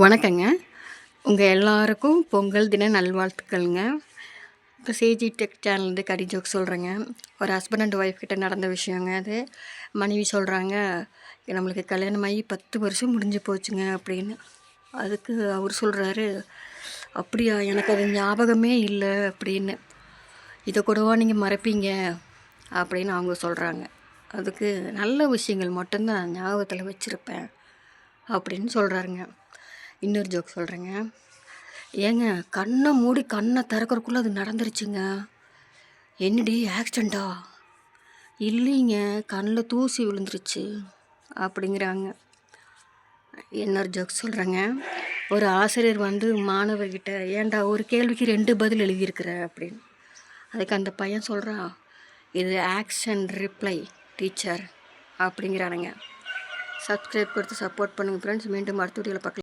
வணக்கங்க. உங்கள் எல்லாருக்கும் பொங்கல் தின நல்வாழ்த்துக்கள்ங்க. இப்போ சிஜி டெக் சேனல்லேருந்து கடி ஜோக் சொல்கிறேங்க. ஒரு ஹஸ்பண்ட் அண்ட் ஒய்ஃப் கிட்ட நடந்த விஷயங்க அது. மனைவி சொல்கிறாங்க, நம்மளுக்கு கல்யாணமாகி 10 வருஷம் முடிஞ்சு போச்சுங்க அப்படின்னு. அதுக்கு அவர் சொல்கிறாரு, அப்படியா, எனக்கு அது ஞாபகமே இல்லை அப்படின்னு. இதை கூடவா நீங்கள் மறப்பீங்க அப்படின்னு அவங்க சொல்கிறாங்க. அதுக்கு நல்ல விஷயங்கள் மட்டும்தான் ஞாபகத்தில் வச்சுருப்பேன் அப்படின்னு சொல்கிறாருங்க. இன்னொரு ஜோக் சொல்கிறேங்க. ஏங்க, கண்ணை மூடி கண்ணை திறக்கறக்குள்ளே அது நடந்துருச்சுங்க. என்னடி ஆக்சிடெண்ட்டா? இல்லைங்க, கண்ணில் தூசி விழுந்துருச்சு அப்படிங்கிறாங்க. இன்னொரு ஜோக் சொல்கிறேங்க. ஒரு ஆசிரியர் வந்து மாணவர்கிட்ட, ஏன்டா ஒரு கேள்விக்கு 2 பதில் எழுதியிருக்கிற அப்படின்னு. அதுக்கு அந்த பையன் சொல்கிறான், இது ஆக்ஷன் ரிப்ளை டீச்சர் அப்படிங்கிறானுங்க. சப்ஸ்கிரைப் கொடுத்து சப்போர்ட் பண்ணுங்கள் ஃப்ரெண்ட்ஸ். மீண்டும் அடுத்த வீடியோவில் பார்க்கலாம்.